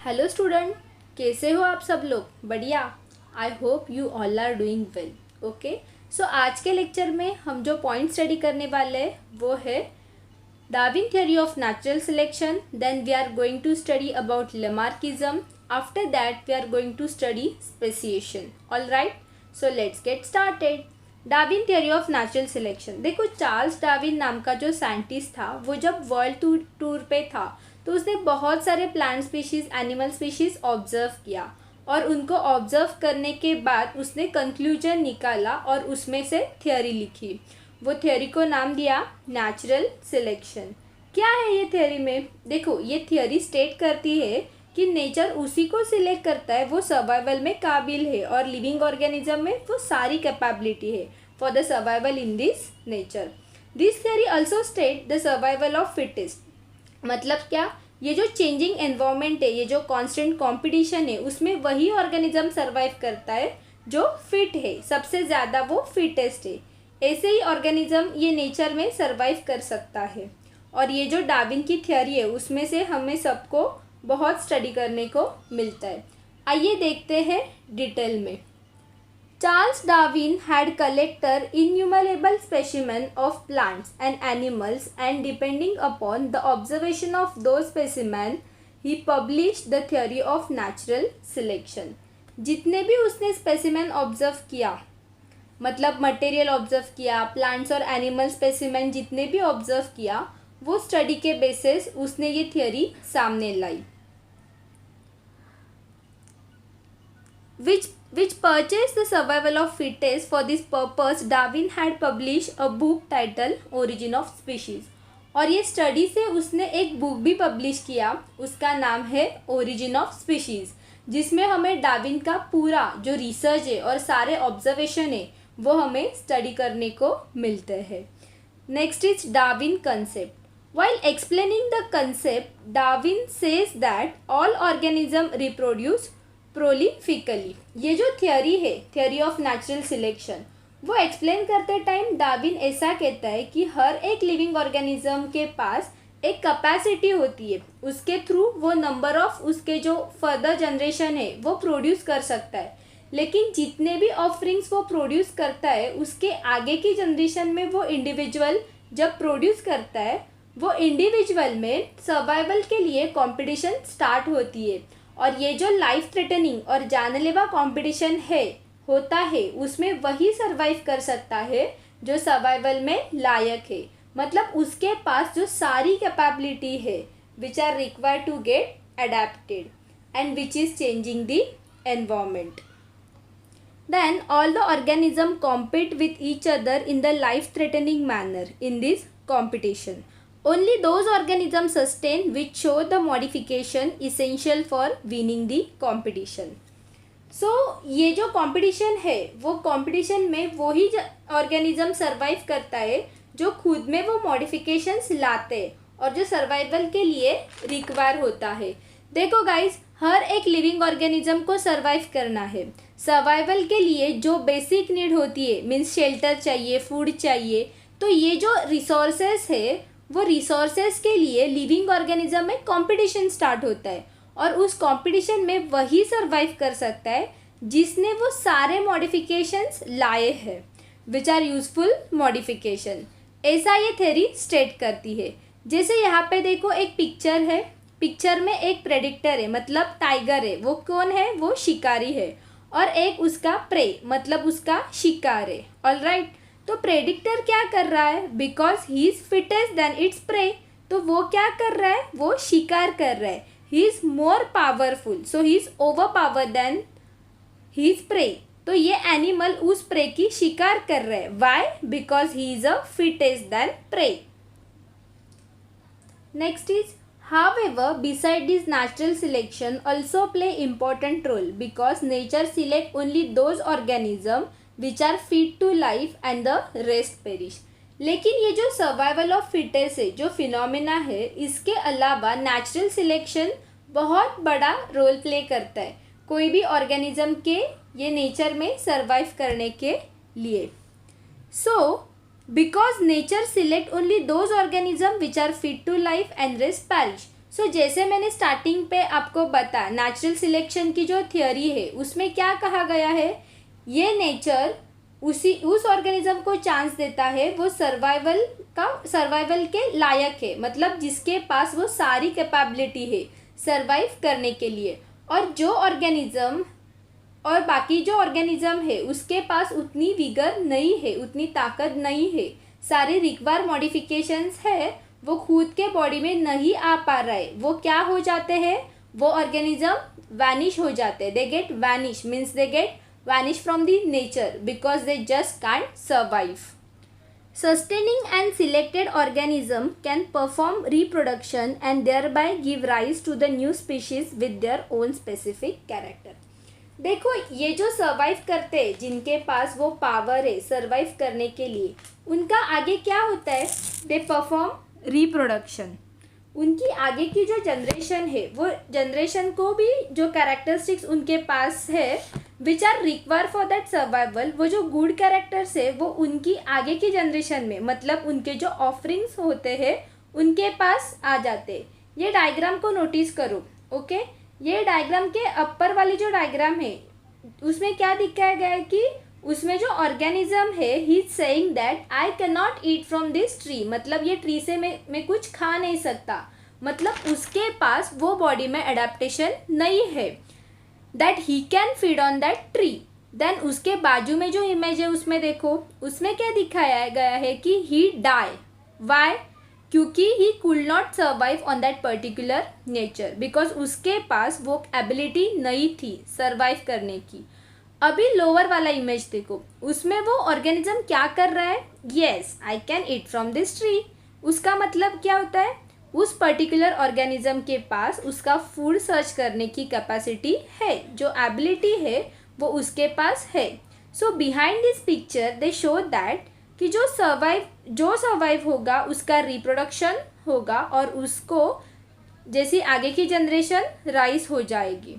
Hello student, कैसे हो आप सब लोग? बढ़िया। I hope you all are doing well. Okay, so आज के लेक्चर में हम जो पॉइंट स्टडी करने वाले हैं वो है Darwin theory of natural selection. Then we are going to study about Lamarckism. After that we are going to study speciation. All right, so let's get started. Darwin theory of natural selection. देखो, Charles Darwin नाम का जो scientist था वो जब world tour पे था तो उसने बहुत सारे plant species, animal species observe किया और उनको ऑब्जर्व करने के बाद उसने कंक्लूजन निकाला और उसमें से थ्योरी लिखी. वो थ्योरी को नाम दिया नेचुरल सिलेक्शन. क्या है ये थ्योरी में? देखो, ये थ्योरी स्टेट करती है कि नेचर उसी को सिलेक्ट करता है वो सर्वाइवल में काबिल है और लिविंग ऑर्गेनिज्म में वो सारी कैपेबिलिटी है for the survival in this nature. This theory also state the survival of fittest. मतलब क्या? ये जो चेंजिंग एनवायरनमेंट है, ये जो कांस्टेंट कंपटीशन है, उसमें वही ऑर्गेनिज्म सर्वाइव करता है जो फिट है, सबसे ज़्यादा वो फिटेस्ट है. ऐसे ही ऑर्गेनिज्म ये नेचर में सर्वाइव कर सकता है. और ये जो डार्विन की थ्योरी है उसमें से हमें सबको बहुत स्टडी करने को मिलता है. आइए देखते हैं डिटेल में. Charles Darwin had collected innumerable specimens of plants and animals, and depending upon the observation of those specimens, he published the theory of natural selection. जितने भी उसने स्पेसिमेन ऑब्जर्व किया, मतलब मटेरियल ऑब्जर्व किया, प्लांट्स और animal specimen जितने भी observe किया, वो स्टडी के बेसिस उसने ये थियोरी सामने लाई. Which purchased the survival of fittest. For this purpose, Darwin had published a book titled Origin of Species. और ये स्टडी से उसने एक बुक भी पब्लिश किया, उसका नाम है ओरिजिन ऑफ स्पीशीज़, जिसमें हमें डार्विन का पूरा जो रिसर्च है और सारे ऑब्जर्वेशन है वो हमें स्टडी करने को मिलते हैं. Next is Darwin concept. While explaining the concept, Darwin says that all organisms reproduce प्रोलिफिकली. ये जो थियोरी है, थियोरी ऑफ नेचुरल सिलेक्शन, वो एक्सप्लेन करते टाइम डार्विन ऐसा कहता है कि हर एक लिविंग ऑर्गेनिज्म के पास एक कैपेसिटी होती है, उसके थ्रू वो नंबर ऑफ उसके जो फर्दर जनरेशन है वो प्रोड्यूस कर सकता है. लेकिन जितने भी ऑफरिंग्स वो प्रोड्यूस करता है उसके आगे की जनरेशन में वो इंडिविजुअल जब प्रोड्यूस करता है, वो इंडिविजुअल में सर्वाइवल के लिए कॉम्पिटिशन स्टार्ट होती है. और ये जो लाइफ थ्रेटनिंग और जानलेवा कंपटीशन है होता है उसमें वही सर्वाइव कर सकता है जो सर्वाइवल में लायक है, मतलब उसके पास जो सारी कैपेबिलिटी है which are required to get adapted and which is changing the environment. Then all the organism compete with each other in the life threatening manner in this competition. Only those organisms sustain which show the modification essential for winning the competition. So ये जो competition है वो competition में वही organism survive करता है जो खुद में वो modifications लाते हैं और जो survival के लिए require होता है. देखो guys, हर एक living organism को survive करना है. survival के लिए जो basic need होती है, means shelter चाहिए, food चाहिए, तो ये जो resources है वो रिसोर्सेज के लिए लिविंग ऑर्गेनिज्म में कंपटीशन स्टार्ट होता है और उस कंपटीशन में वही सर्वाइव कर सकता है जिसने वो सारे मॉडिफिकेशंस लाए हैं विच आर यूजफुल मॉडिफिकेशन. ऐसा ये थ्योरी स्टेट करती है. जैसे यहाँ पे देखो एक पिक्चर है, पिक्चर में एक प्रेडिक्टर है, मतलब टाइगर है. वो कौन है? वो शिकारी है. और एक उसका प्रे, मतलब उसका शिकार है. ऑलराइट, तो प्रेडिक्टर क्या कर रहा है? Because he is fittest then it's prey. तो वो क्या कर रहा है? वो शिकार कर रहा है. He is more powerful, so he is over power then he is prey. तो ये एनिमल उस प्रे की शिकार कर रहा है. Why? Because he is a fittest then prey. Next is however, beside this natural selection also play important role because nature select only those organisms which are fit to life and the rest perish. लेकिन ये जो survival of fittest है, जो phenomena है, इसके अलावा natural selection बहुत बड़ा रोल प्ले करता है कोई भी ऑर्गेनिज्म के ये नेचर में सर्वाइव करने के लिए. सो because nature select only those organisms which are fit to life and rest perish. सो जैसे मैंने स्टार्टिंग पे आपको बताया, नेचुरल सिलेक्शन की जो थियोरी है उसमें क्या कहा गया है, ये नेचर उस ऑर्गेनिज्म को चांस देता है वो सर्वाइवल के लायक है, मतलब जिसके पास वो सारी कैपेबिलिटी है सर्वाइव करने के लिए। और जो ऑर्गेनिज्म और बाकी जो ऑर्गेनिज्म है उसके पास उतनी विगर नहीं है, उतनी ताकत नहीं है, सारे रिक्वायर मॉडिफिकेशंस है, वो खुद के बॉडी में नहीं आ पा रहा है, वो क्या हो जाते हैं, वो ऑर्गेनिज्म वैनिश हो जाते हैं। They get vanish means they get vanish from the nature because they just can't survive. Sustaining and selected organism can perform reproduction and thereby give rise to the new species with their own specific character. देखो ये जो survive करते हैं, जिनके पास वो power है survive करने के लिए, उनका आगे क्या होता है, दे परफॉर्म रिप्रोडक्शन। उनकी आगे की जो जनरेशन है वो जनरेशन को भी जो कैरेक्टरिस्टिक्स उनके पास है which are require for that survival, वो जो गुड कैरेक्टर्स है वो उनकी आगे की जनरेशन में, मतलब उनके जो ऑफरिंग्स होते हैं उनके पास आ जाते। ये डायग्राम को नोटिस करो, ओके। ये डायग्राम के अपर वाली जो डायग्राम है उसमें क्या दिखाया गया है कि उसमें जो ऑर्गेनिज्म है he is saying that I can not eat from this tree, मतलब ये ट्री से मैं कुछ खा नहीं सकता, मतलब उसके पास वो बॉडी में एडेप्टेशन नहीं है that he can feed on that tree. Then उसके बाजू में जो इमेज है उसमें देखो, उसमें क्या दिखाया गया है कि ही डाई, वाई, क्योंकि he could not survive on that particular nature, because उसके पास वो एबिलिटी नहीं थी सर्वाइव करने की। अभी लोअर वाला इमेज देखो, उसमें वो ऑर्गेनिज्म क्या कर रहा है, yes I can eat from this tree. उसका मतलब क्या होता है, उस पर्टिकुलर ऑर्गेनिज्म के पास उसका फूड सर्च करने की कैपेसिटी है, जो एबिलिटी है वो उसके पास है। सो behind this picture they show that कि जो सर्वाइव होगा उसका रिप्रोडक्शन होगा और उसको जैसी आगे की जनरेशन राइज हो जाएगी।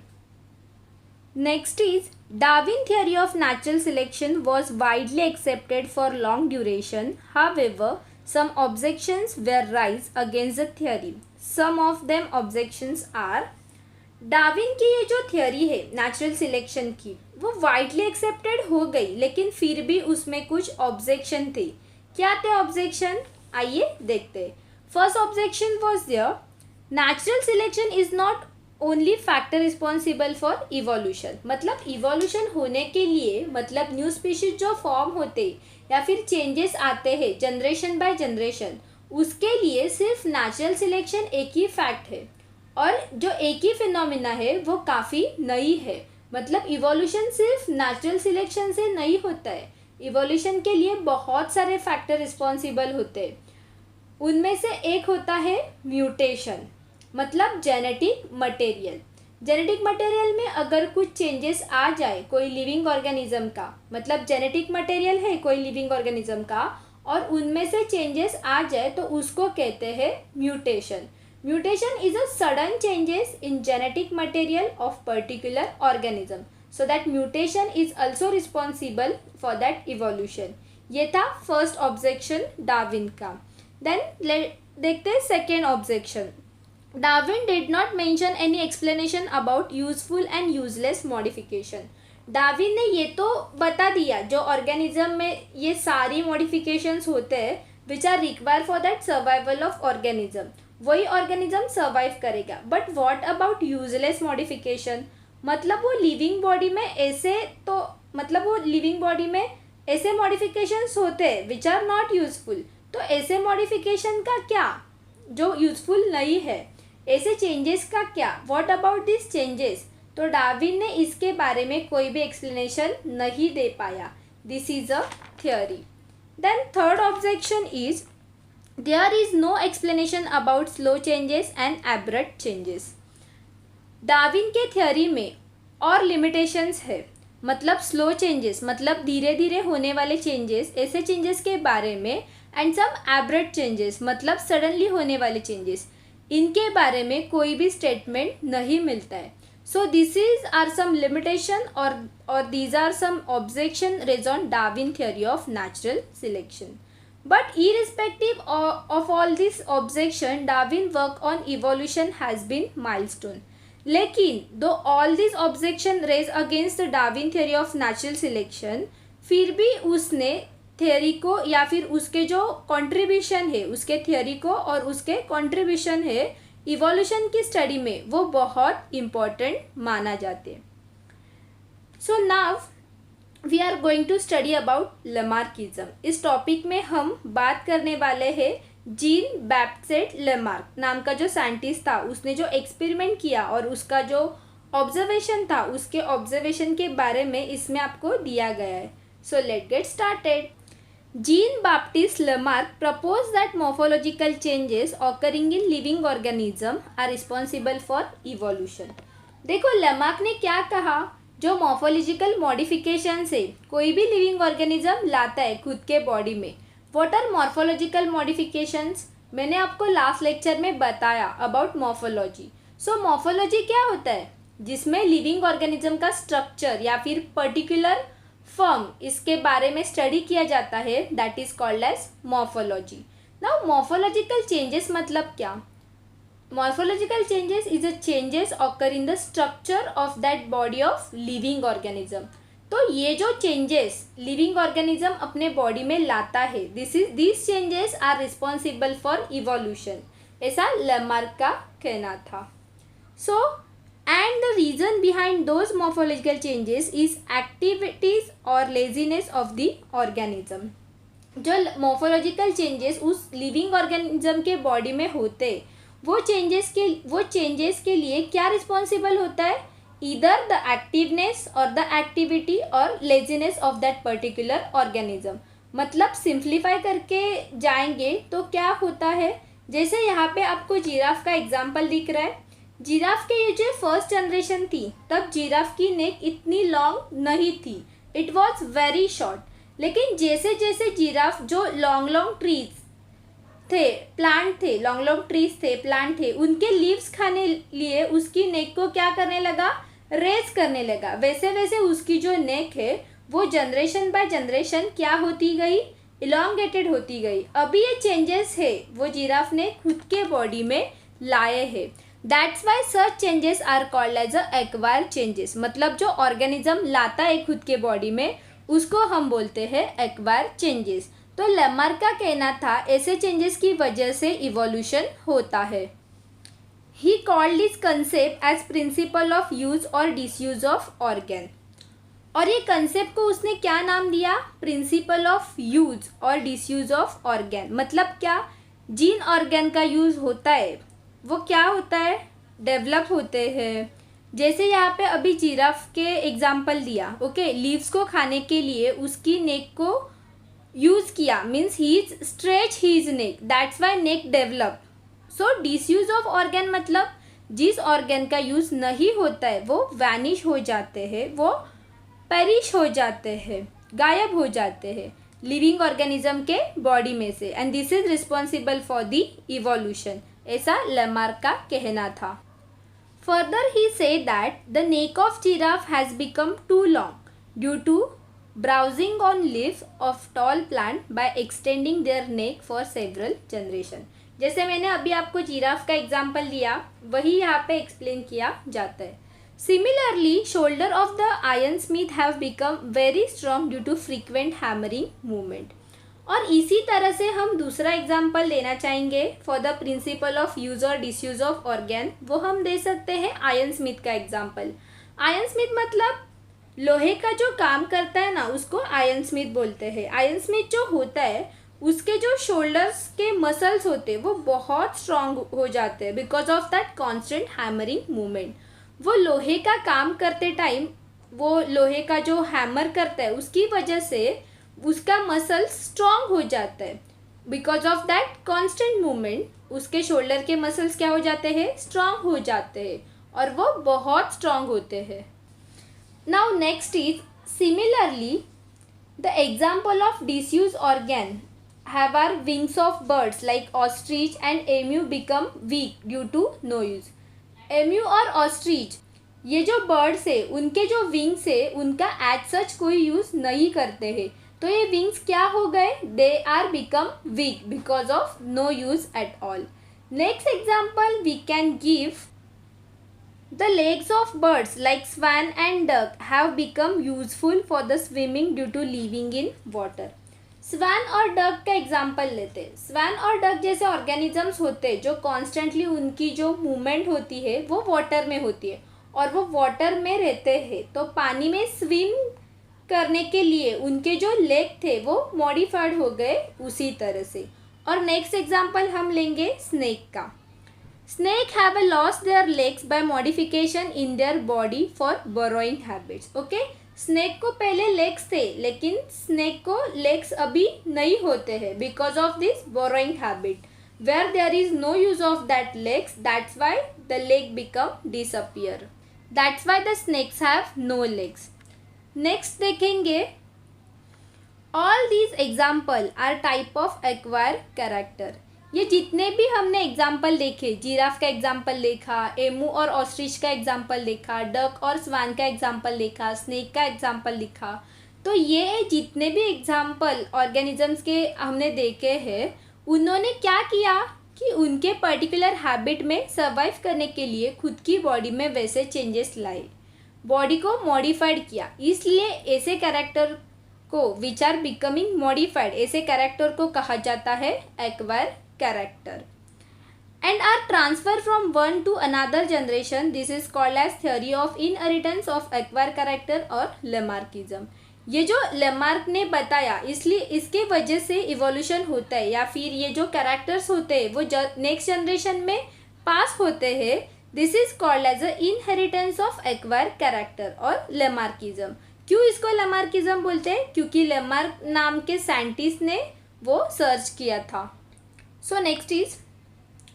Next is Darwin theory of natural selection was widely accepted for long duration, however some objections were raised against the theory. Some of them objections are, Darwin की ये जो थियोरी है नेचुरल सिलेक्शन की वो widely accepted हो गई, लेकिन फिर भी उसमें कुछ ऑब्जेक्शन थे। क्या थे ऑब्जेक्शन, आइए देखते हैं। First objection was there, natural selection is not only factor responsible for evolution, मतलब इवोल्यूशन होने के लिए, मतलब न्यू स्पीशीज जो फॉर्म होते या फिर चेंजेस आते हैं जनरेशन बाय जनरेशन, उसके लिए सिर्फ नेचुरल सिलेक्शन एक ही फैक्ट है और जो एक ही फिनोमिना है वो काफ़ी नई है। मतलब इवोल्यूशन सिर्फ नेचुरल सिलेक्शन से नहीं होता है, इवोल्यूशन के लिए बहुत सारे फैक्टर रिस्पॉन्सिबल होते हैं। उनमें से एक होता है म्यूटेशन, मतलब जेनेटिक मटेरियल। जेनेटिक मटेरियल में अगर कुछ चेंजेस आ जाए कोई लिविंग ऑर्गेनिज्म का, मतलब जेनेटिक मटेरियल है कोई लिविंग ऑर्गेनिज्म का और उनमें से चेंजेस आ जाए तो उसको कहते हैं mutation. Mutation is a sudden changes in genetic material of particular organism, so that mutation is also responsible for that evolution. ये था फर्स्ट ऑब्जेक्शन डार्विन का। देन देखते हैं second objection. Darwin did not mention any explanation about useful and useless modification. Darwin ने ये तो बता दिया जो ऑर्गेनिज्म में ये सारी मॉडिफिकेशंस होते हैं which are require for that survival of organism, वही ऑर्गेनिज्म सर्वाइव करेगा। But what about useless modification, मतलब वो लिविंग बॉडी में ऐसे मॉडिफिकेशंस होते हैं विच आर नॉट यूजफुल। तो ऐसे मॉडिफिकेशन का क्या जो यूजफुल नहीं है, ऐसे चेंजेस का क्या, व्हाट अबाउट दिस चेंजेस। तो डार्विन ने इसके बारे में कोई भी एक्सप्लेनेशन नहीं दे पाया। This is a theory. Then third objection is there is no explanation about slow changes and abrupt changes. Darwin के थियोरी में और लिमिटेशंस है, मतलब स्लो चेंजेस मतलब धीरे धीरे होने वाले चेंजेस, ऐसे चेंजेस के बारे में, एंड सम एब्रप्ट चेंजेस मतलब सडनली होने वाले चेंजेस, इनके बारे में कोई भी स्टेटमेंट नहीं मिलता है। So this is are some limitation और these are some objection raise on Darwin theory of natural selection. But irrespective of all this objection, Darwin work on evolution has been milestone. लेकिन though all this objection raise against the Darwin theory of natural selection, फिर भी उसने theory को या फिर उसके जो contribution है उसके थ्योरी को और उसके कंट्रीब्यूशन है इवोल्यूशन की स्टडी में वो बहुत इम्पोर्टेंट माना जाते हैं. So now we are going to study about Lamarckism. इस टॉपिक में हम बात करने वाले हैं जीन बैप्टिस्ट लेमार्क नाम का जो साइंटिस्ट था, उसने जो एक्सपेरिमेंट किया और उसका जो ऑब्जर्वेशन था उसके ऑब्जर्वेशन के बारे में इसमें आपको दिया गया है. So let get started. Jean Baptiste Lamarck propose that morphological changes occurring in living organism are responsible for evolution. देखो लेमार्क ने क्या कहा, जो मॉर्फोलॉजिकल मॉडिफिकेशन से कोई भी लिविंग ऑर्गेनिज्म लाता है खुद के बॉडी में. What are morphological modifications? मैंने आपको लास्ट लेक्चर में बताया अबाउट मॉर्फोलॉजी. सो मॉर्फोलॉजी क्या होता है? जिसमें लिविंग ऑर्गेनिज्म का स्ट्रक्चर या फिर पर्टिकुलर फॉर्म इसके बारे में स्टडी किया जाता है, that is called as morphology. Now morphological changes मतलब क्या? Morphological changes is a changes occur in the structure of that body of living organism. तो ये जो changes living organism अपने body में लाता है, these changes are responsible for evolution. ऐसा लेमार्क का कहना था. So and the reason behind those morphological changes is activities or laziness of the organism. जो morphological changes उस living organism के body में होते, वो चेंजेस के लिए क्या रिस्पॉन्सिबल होता है? ईदर द एक्टिवनेस और द एक्टिविटी और laziness of that particular organism. मतलब सिंप्लीफाई करके जाएंगे तो क्या होता है, जैसे यहाँ पे आपको जिराफ का एग्जाम्पल दिख रहा है. जिराफ के ये जो फर्स्ट जनरेशन थी तब जिराफ की नेक इतनी लॉन्ग नहीं थी, इट वॉज वेरी शॉर्ट. लेकिन जैसे जैसे जिराफ जो लॉन्ग ट्रीज थे, प्लांट थे, लॉन्ग ट्रीज थे, प्लांट थे, उनके लीव्स खाने लिए उसकी नेक को क्या करने लगा? रेज करने लगा. वैसे वैसे उसकी जो नेक है वो जनरेशन बाय जनरेशन क्या होती गई? इलोंगेटेड होती गई. अभी ये चेंजेस है वो जिराफ ने खुद के बॉडी में लाए हैं. That's why such changes are called as a acquire changes. मतलब जो ऑर्गेनिज्म लाता है खुद के बॉडी में उसको हम बोलते हैं एक्वायर चेंजेस. तो लेमार्क का कहना था ऐसे चेंजेस की वजह से इवोल्यूशन होता है. He called this concept as principle of use और डिसयूज ऑफ ऑर्गेन. और ये कंसेप्ट को उसने क्या नाम दिया? प्रिंसिपल ऑफ यूज और डिसयूज ऑफ ऑर्गेन. मतलब क्या? जिन ऑर्गेन का यूज होता है वो क्या होता है? डेवलप होते हैं. जैसे यहाँ पे अभी जिराफ के एग्जाम्पल दिया, ओके, लीव्स को खाने के लिए उसकी नेक को यूज किया, means he stretch his neck, that's why neck develop. So disuse of organ मतलब जिस ऑर्गेन का यूज नहीं होता है वो वैनिश हो जाते हैं, वो पेरिश हो जाते हैं, गायब हो जाते हैं लिविंग ऑर्गेनिज्म के बॉडी में से. And this is responsible for the evolution. ऐसा लेमार्क का कहना था. Further he said that the neck of giraffe has become too long due to browsing on leaves of tall plant by extending their neck for several generation. जैसे मैंने अभी आपको giraffe का example दिया वही यहाँ पे एक्सप्लेन किया जाता है. Similarly, shoulder of the iron smith have become very strong due to frequent hammering movement. और इसी तरह से हम दूसरा एग्जाम्पल लेना चाहेंगे for the principal of use और डिसयूज ऑफ ऑर्गेन. वो हम दे सकते हैं आयरन स्मिथ का एग्जाम्पल. आयरन स्मिथ मतलब लोहे का जो काम करता है ना उसको आयरन स्मिथ बोलते हैं. आयरन स्मिथ जो होता है उसके जो शोल्डर्स के मसल्स होते हैं वो बहुत स्ट्रांग हो जाते हैं because of that constant hammering movement. वो लोहे का काम करते टाइम वो लोहे का जो हैमर करता है उसकी वजह से उसका मसल्स स्ट्रांग हो जाता है. Because of that constant movement उसके शोल्डर के मसल्स क्या हो जाते हैं? स्ट्रांग हो जाते हैं और वो बहुत स्ट्रांग होते हैं. Now next is similarly the example of disused organ have our wings of birds like ostrich and emu become weak due to no use. emu और ostrich ये जो बर्ड्स है उनके जो विंग्स है उनका एज सच कोई यूज़ नहीं करते हैं तो ये विंग्स क्या हो गए, they are become weak because of no use at all. Next example we can give the legs of birds like swan and duck have become useful for the swimming due to living in water. स्वान और duck का example लेते हैं. स्वान और duck जैसे organisms होते हैं जो constantly उनकी जो मूवमेंट होती है वो वाटर में होती है और वो वाटर में रहते हैं, तो पानी में स्विम करने के लिए उनके जो लेग थे वो मॉडिफाइड हो गए उसी तरह से. और नेक्स्ट एग्जाम्पल हम लेंगे स्नेक का. Snake have lost their legs by modification in their body for burrowing habits. Okay? Snake को पहले लेग्स थे लेकिन स्नेक को लेग्स अभी नहीं होते हैं because of this burrowing habit where there is no use of that legs, that's why the leg become disappear, that's why the snakes have no legs. Next देखेंगे all these example are type of acquire character. ये जितने भी हमने example देखे, giraffe का example देखा, emu और ostrich का एग्जाम्पल देखा, डक और स्वान का एग्जाम्पल देखा, स्नेक का एग्जाम्पल लिखा, तो ये जितने भी एग्जाम्पल ऑर्गेनिजम्स के हमने देखे हैं उन्होंने क्या किया कि उनके पर्टिकुलर हैबिट में सर्वाइव करने के लिए खुद की बॉडी में वैसे चेंजेस लाए, बॉडी को मॉडिफाइड किया. इसलिए ऐसे कैरेक्टर को विच आर बिकमिंग मॉडिफाइड, ऐसे कैरेक्टर को कहा जाता है acquire character. And are transfer from one to another generation, this is called as theory of inheritance of acquired character और लेमार्किज्म. ये जो लेमार्क ने बताया इसलिए इसके वजह से इवोल्यूशन होता है या फिर ये जो कैरेक्टर्स होते हैं वो नेक्स्ट जनरेशन में पास होते हैं. This is called as a inheritance of acquire character और लेमार्किज्म. क्यों इसको लेमार्किज्म बोलते हैं? क्योंकि लेमार्क नाम के साइंटिस्ट ने वो सर्च किया था. So next is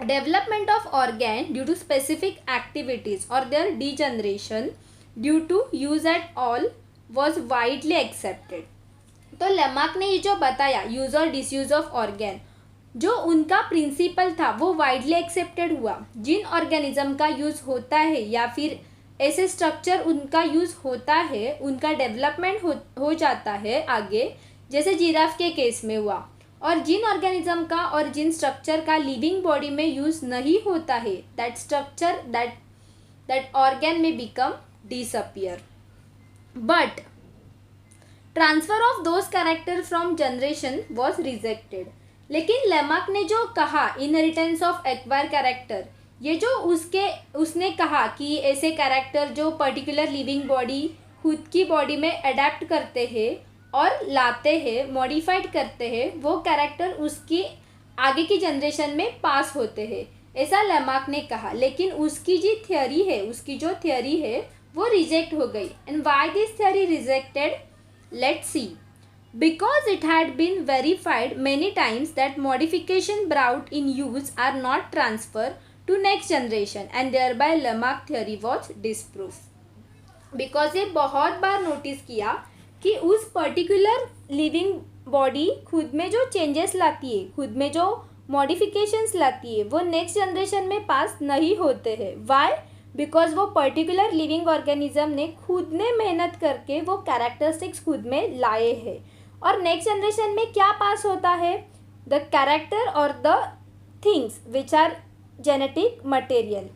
development of organ due to specific activities or their degeneration due to use at all was widely accepted. तो लेमार्क ने ये जो बताया यूज और डिसयूज ऑफ ऑर्गेन, जो उनका प्रिंसिपल था वो वाइडली एक्सेप्टेड हुआ. जिन ऑर्गेनिज्म का यूज होता है या फिर ऐसे स्ट्रक्चर उनका यूज होता है उनका डेवलपमेंट हो जाता है आगे, जैसे जिराफ के केस में हुआ. और जिन ऑर्गेनिज्म का और जिन स्ट्रक्चर का लिविंग बॉडी में यूज नहीं होता है दैट स्ट्रक्चर दैट ऑर्गन में become disappear. But transfer of those character from generation was rejected. लेकिन लेमार्क ने जो कहा इनहेरिटेंस ऑफ एक्वायर कैरेक्टर, ये जो उसने कहा कि ऐसे कैरेक्टर जो पर्टिकुलर लिविंग बॉडी खुद की बॉडी में अडेप्ट करते हैं और लाते हैं, मॉडिफाइड करते हैं, वो कैरेक्टर उसकी आगे की जनरेशन में पास होते हैं, ऐसा लेमार्क ने कहा. लेकिन उसकी जो थियोरी है वो रिजेक्ट हो गई. And why this theory rejected, let's see. Because it had been verified many times that modification brought in use are not transfer to next generation and thereby Lamarck theory was disproof. Because ये बहुत बार notice किया कि उस particular living body खुद में जो changes लाती है, खुद में जो मॉडिफिकेशंस लाती है, वो नेक्स्ट जनरेशन में पास नहीं होते हैं. वाई? बिकॉज वो पर्टिकुलर लिविंग ऑर्गेनिज्म ने खुद ने मेहनत करके वो कैरेक्टरिस्टिक्स खुद में लाए हैं. और नेक्स्ट जनरेशन में क्या पास होता है? द कैरेक्टर और the things which are genetic material.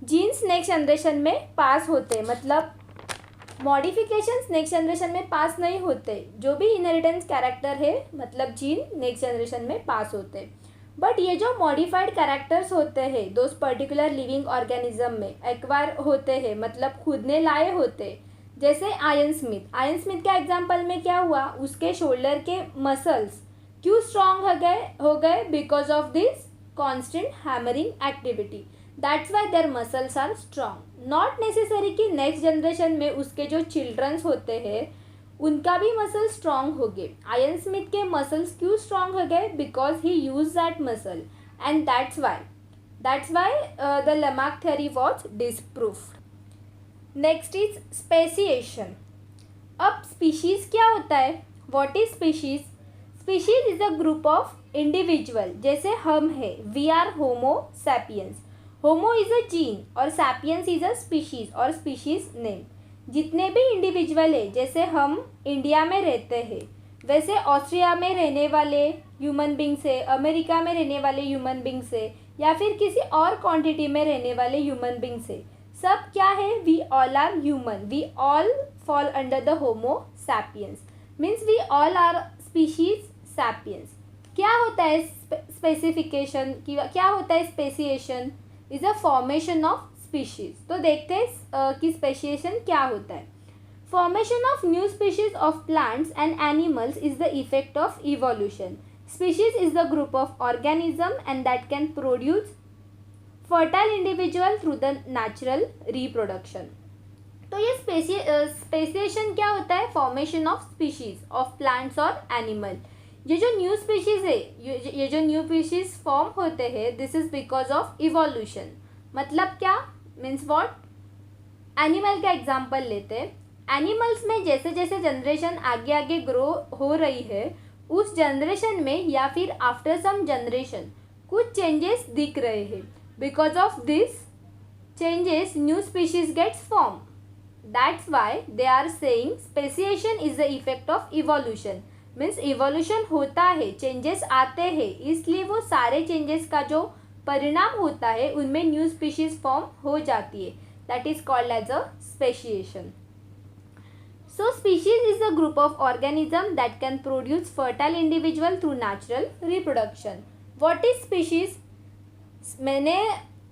Genes next generation में पास होते हैं, मतलब मॉडिफिकेशंस नेक्स्ट जनरेशन में पास नहीं होते. जो भी इनहेरिटेंस कैरेक्टर है मतलब जीन नेक्स्ट जनरेशन में पास होते हैं. बट ये जो मॉडिफाइड कैरेक्टर्स होते हैं दोस पर्टिकुलर लिविंग ऑर्गेनिज्म में एक्वायर होते हैं, मतलब खुद ने लाए होते. जैसे आयन स्मिथ का एग्जाम्पल में क्या हुआ, उसके शोल्डर के मसल्स क्यों स्ट्रांग हो गए? Because of this constant hammering activity. That's why their muscles are strong. Not necessary कि नेक्स्ट जनरेशन में उसके जो चिल्ड्रंस होते हैं उनका भी मसल स्ट्रांग हो गए. आयन स्मिथ के मसल्स क्यों स्ट्रांग हो गए? Because he use that muscle and that's why the Lamarck theory was disproofed. Next is speciation. अब स्पीशीज क्या होता है? What is species? Species is a group of individual. जैसे हम है, we are homo sapiens. Homo is a gene और sapiens is a species और species name. जितने भी इंडिविजुअल है, जैसे हम इंडिया में रहते हैं वैसे ऑस्ट्रिया में रहने वाले ह्यूमन बींग से, अमेरिका में रहने वाले ह्यूमन बींग से, या फिर किसी और क्वांटिटी में रहने वाले ह्यूमन बींग से, सब क्या है, we all are human, we all fall under the Homo sapiens, means we all are species sapiens. क्या होता है स्पेसिफिकेशन, क्या होता है speciation, is a formation of species. तो देखते हैं कि स्पेसिएशन क्या होता है। Formation of new species of plants and animals is the effect of evolution. Species is the group of organism and that can produce fertile individual through the natural reproduction. तो ये speciation क्या होता है, formation of species of plants और animal. ये जो new species है, ये जो न्यू स्पीशीज फॉर्म होते हैं, this is because of evolution. मतलब क्या, मीन्स व्हाट, एनिमल का एग्जांपल लेते हैं। एनिमल्स में जैसे जैसे जनरेशन आगे आगे ग्रो हो रही है, उस जनरेशन में या फिर आफ्टर सम जनरेशन कुछ चेंजेस दिख रहे हैं। Because of this changes new species gets form. That's why they are saying speciation is the effect of evolution. Means evolution होता है, चेंजेस आते हैं, इसलिए वो सारे चेंजेस का जो परिणाम होता है उनमें न्यू स्पीशीज फॉर्म हो जाती है। That is called as a speciation. So species is a group of organism that can produce fertile individual through natural reproduction. What is species? मैंने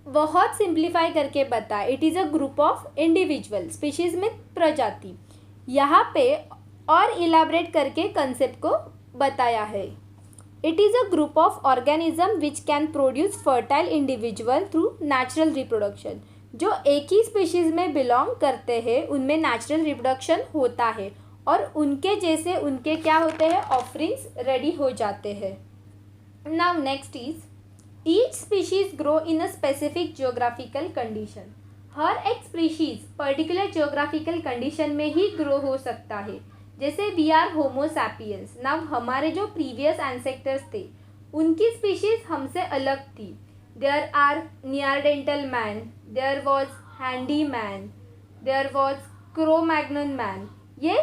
बहुत सिंप्लीफाई करके बताया, it is a group of individual. Species में प्रजाति, यहाँ पे और elaborate करके कंसेप्ट को बताया है। It is a group of organism which can produce fertile individual through natural reproduction. जो एक ही स्पीशीज़ में बिलोंग करते हैं उनमें नेचुरल रिप्रोडक्शन होता है और उनके जैसे उनके क्या होते हैं, ऑफरिंग्स रेडी हो जाते हैं। Now next is each species grow in a specific geographical condition. हर एक स्पीशीज पर्टिकुलर जियोग्राफिकल कंडीशन में ही ग्रो हो सकता है। जैसे we are homo sapiens. Now हमारे जो प्रीवियस एंसेस्टर्स थे उनकी स्पीशीज हमसे अलग थी। There are Neanderthal man, there was handy man, there was Cro Magnon man. ये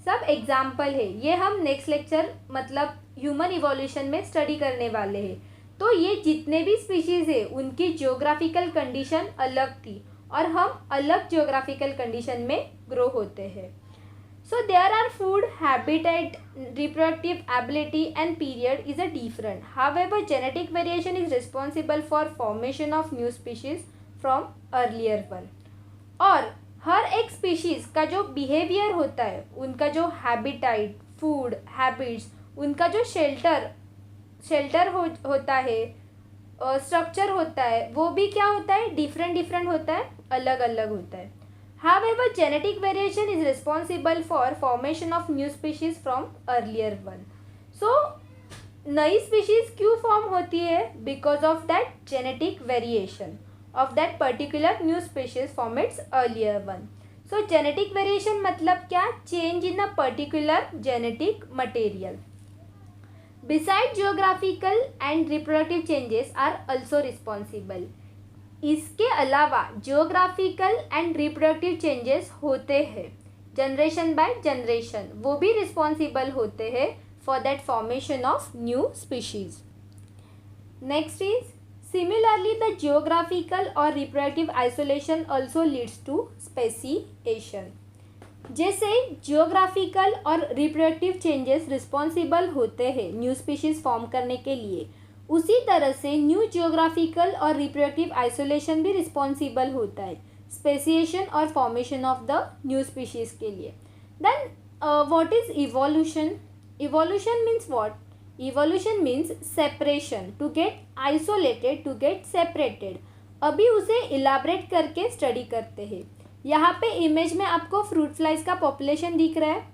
सब एग्जाम्पल है, ये हम नेक्स्ट लेक्चर मतलब ह्यूमन इवोल्यूशन में स्टडी करने वाले हैं। तो ये जितने भी स्पीशीज़ है उनकी जियोग्राफिकल कंडीशन अलग थी और हम अलग जियोग्राफिकल कंडीशन में ग्रो होते हैं। So there are food, habitat, reproductive ability and period is a different. However, genetic variation is responsible for formation of new species from earlier one. और हर एक स्पीशीज़ का जो बिहेवियर होता है, उनका जो हैबिटाइट, फूड, हैबिट्स, उनका जो शेल्टर होता है, स्ट्रक्चर होता है, वो भी क्या होता है, डिफरेंट होता है, अलग अलग होता है। However, genetic variation is responsible for formation of new species from earlier one. So, नई species क्यों form होती है? Because of that genetic variation of that particular new species from its earlier one. So, genetic variation मतलब क्या? Change in a particular genetic material. Besides geographical and reproductive changes are also responsible. इसके अलावा geographical and reproductive changes होते हैं generation by generation, वो भी responsible होते हैं for that formation of new species. Next is similarly the geographical और reproductive isolation also leads to speciation. जैसे जियोग्राफिकल और रिप्रोडक्टिव चेंजेस रिस्पॉन्सिबल होते हैं न्यू स्पीशीज फॉर्म करने के लिए, उसी तरह से न्यू जियोग्राफिकल और रिप्रोडक्टिव आइसोलेशन भी रिस्पॉन्सिबल होता है स्पेसिएशन और formation of the new species के लिए। Then what is evolution? Evolution means what? Evolution means separation, to get isolated, to get separated. अभी उसे इलाबरेट करके स्टडी करते हैं। यहाँ पे इमेज में आपको फ्रूट फ्लाइज का पॉपुलेशन दिख रहा है।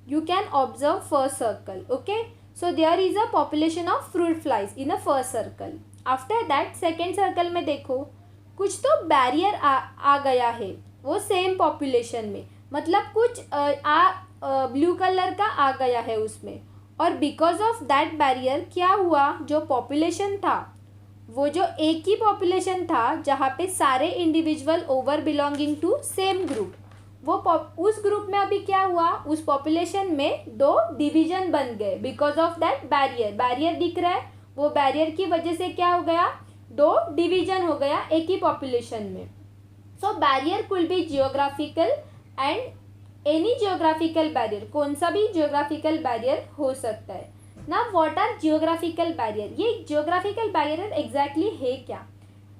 You can observe first circle, okay. So there is a population of fruit flies in a first circle. After that second circle में देखो कुछ तो बैरियर आ गया है वो सेम पॉपुलेशन में, मतलब कुछ ब्लू कलर का आ गया है उसमें, और बिकॉज ऑफ दैट बैरियर क्या हुआ, जो पॉपुलेशन था वो जो एक ही पॉपुलेशन था जहाँ पे सारे individual over belonging to same group, उस ग्रुप में अभी क्या हुआ, उस पॉपुलेशन में 2 डिवीजन बन गए बिकॉज ऑफ दैट बैरियर दिख रहा है, वो बैरियर की वजह से क्या हो गया, 2 डिवीजन हो गया एक ही पॉपुलेशन में. So barrier could be geographical and any geographical barrier, कौन सा भी जियोग्राफिकल बैरियर हो सकता है. ना व्हाट आर जियोग्राफिकल बैरियर, ये जियोग्राफिकल बैरियर एग्जैक्टली है क्या.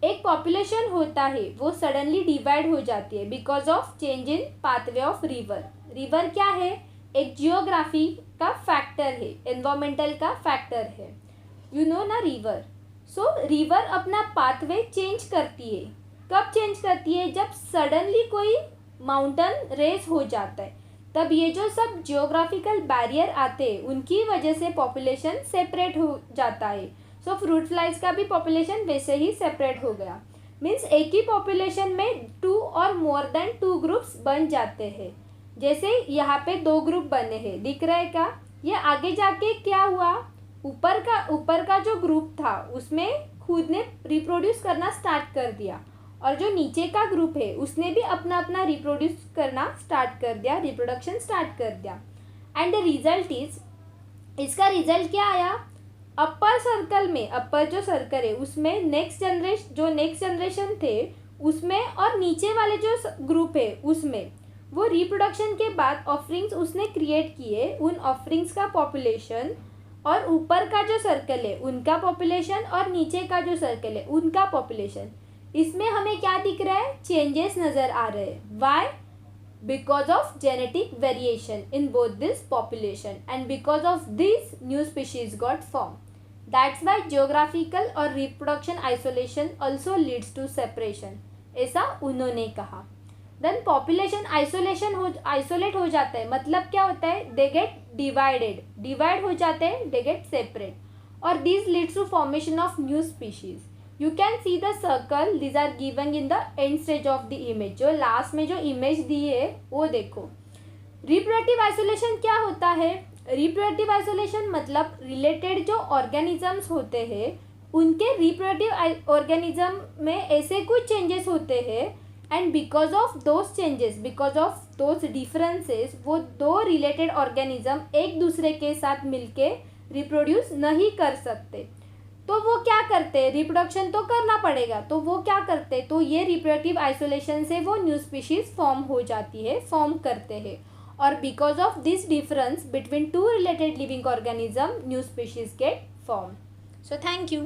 एक पॉपुलेशन होता है वो सडनली डिवाइड हो जाती है because of change in pathway of river क्या है, एक जियोग्राफी का फैक्टर है, एनवायरमेंटल का फैक्टर है, यू नो ना रिवर. सो रिवर अपना पाथवे चेंज करती है. कब चेंज करती है, जब सडनली कोई माउंटेन रेस हो जाता है, तब ये जो सब जियोग्राफिकल बैरियर आते हैं उनकी वजह से पॉपुलेशन सेपरेट हो जाता है. सो फ्रूट फ्लाइज का भी पॉपुलेशन वैसे ही सेपरेट हो गया. मीन्स एक ही पॉपुलेशन में 2 और मोर देन 2 ग्रुप्स बन जाते हैं. जैसे यहाँ पे 2 ग्रुप बने हैं, दिख रहा है क्या. ये आगे जाके क्या हुआ, ऊपर का जो ग्रुप था उसमें खुद ने रिप्रोड्यूस करना स्टार्ट कर दिया, और जो नीचे का ग्रुप है उसने भी अपना अपना रिप्रोड्यूस करना स्टार्ट कर दिया, रिप्रोडक्शन स्टार्ट कर दिया. एंड द रिजल्ट इज, इसका रिजल्ट क्या आया, अपर सर्कल में, अपर जो सर्कल है उसमें नेक्स्ट जनरेशन थे उसमें, और नीचे वाले जो ग्रुप है उसमें वो रिप्रोडक्शन के बाद ऑफरिंग्स उसने क्रिएट किए, उन ऑफरिंग्स का पॉपुलेशन और ऊपर का जो सर्कल है उनका पॉपुलेशन और नीचे का जो सर्कल है उनका पॉपुलेशन, इसमें हमें क्या दिख रहा है, चेंजेस नज़र आ रहे हैं. Why, because of genetic variation in both this population, and because of this new species got formed. That's why geographical और reproduction isolation also leads to separation. ऐसा उन्होंने कहा. Then population isolate हो जाता है, मतलब क्या होता है, they get divide हो जाते हैं, they get separate, और this leads to formation of new species. You can see the circle, these are given in the end stage of the image. जो लास्ट में जो इमेज दी है वो देखो. रिप्रोडक्टिव आइसोलेशन क्या होता है, रिप्रोडक्टिव आइसोलेशन मतलब रिलेटेड जो ऑर्गेनिजम्स होते हैं उनके रिप्रोडक्टिव ऑर्गेनिज्म में ऐसे कुछ चेंजेस होते हैं, and because of those changes, because of those differences, वो 2 रिलेटेड ऑर्गेनिज्म एक दूसरे के साथ मिलके रिप्रोड्यूस नहीं कर सकते. तो वो क्या करते हैं, रिप्रोडक्शन तो करना पड़ेगा, तो वो क्या करते हैं, तो ये रिप्रोडक्टिव आइसोलेशन से वो न्यू स्पीशीज फॉर्म करते हैं, और because of this difference between 2 related living organism new species get form. So thank you.